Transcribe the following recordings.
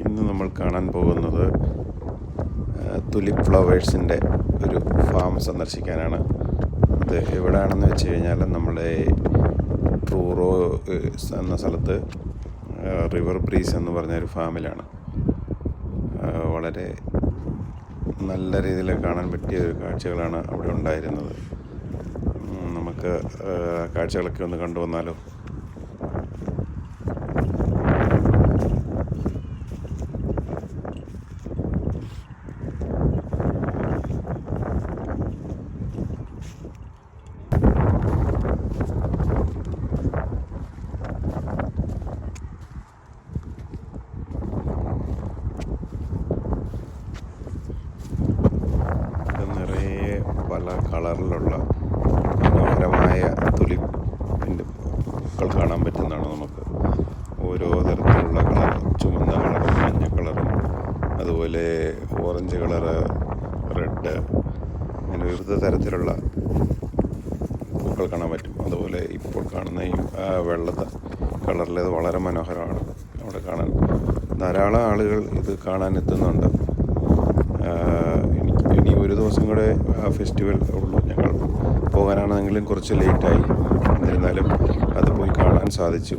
ഇന്ന് നമ്മൾ കാണാൻ പോകുന്നത് തുലിപ്പ് ഫ്ലവേഴ്സിൻ്റെ ഒരു ഫാം സന്ദർശിക്കാനാണ്. അത് എവിടെയാണെന്ന് വെച്ച് കഴിഞ്ഞാൽ നമ്മുടെ ട്രൂറോ എന്ന സ്ഥലത്ത് റിവർ ബ്രീസ് എന്ന് പറഞ്ഞൊരു ഫാമിലാണ്. വളരെ നല്ല രീതിയിൽ കാണാൻ പറ്റിയ ഒരു കാഴ്ചകളാണ് അവിടെ ഉണ്ടായിരുന്നത്. നമുക്ക് കാഴ്ചകളൊക്കെ ഒന്ന് കണ്ടുവന്നാലോ. നിറയെ പല കളറിലുള്ള മനോഹരമായ തുലിപ്പിൻ്റെ പൂക്കൾ കാണാൻ പറ്റുന്നതാണ് നമുക്ക്. ഓരോ തരത്തിലുള്ള കളർ, ചുവന്ന കളറും മഞ്ഞ കളറും അതുപോലെ ഓറഞ്ച് കളറ്, റെഡ്, അങ്ങനെ വിവിധ തരത്തിലുള്ള പൂക്കൾ കാണാൻ പറ്റും. അതുപോലെ ഇപ്പോൾ കാണുന്ന ഈ വെള്ള കളറിലേത് വളരെ മനോഹരമാണ്. അവിടെ കാണാൻ ധാരാളം ആളുകൾ ഇത് കാണാൻ എത്തുന്നുണ്ട്. ഇനി ഒരു ദിവസം കൂടെ ഫെസ്റ്റിവൽ ഉള്ളൂ. ഞങ്ങൾ പോകാനാണെങ്കിലും കുറച്ച് ലേറ്റായി. എന്നിരുന്നാലും അത് പോയി കാണാൻ സാധിച്ചു.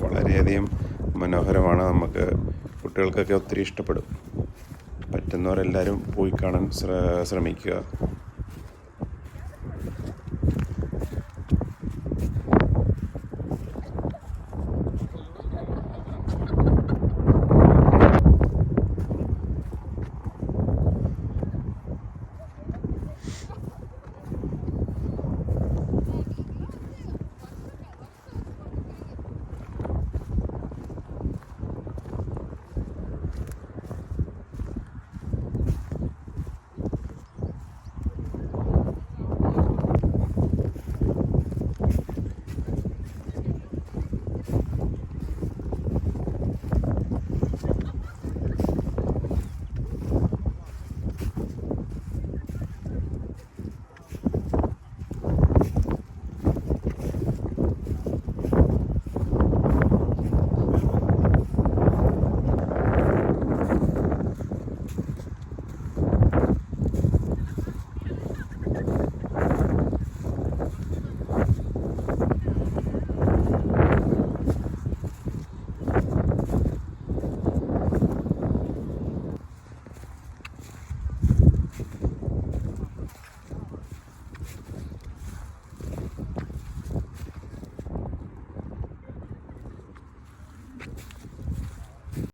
വളരെയധികം മനോഹരമാണ്. നമുക്ക് കുട്ടികൾക്കൊക്കെ ഒത്തിരി ഇഷ്ടപ്പെടും. പറ്റുന്നവരെല്ലാവരും പോയി കാണാൻ ശ്രമിക്കുക.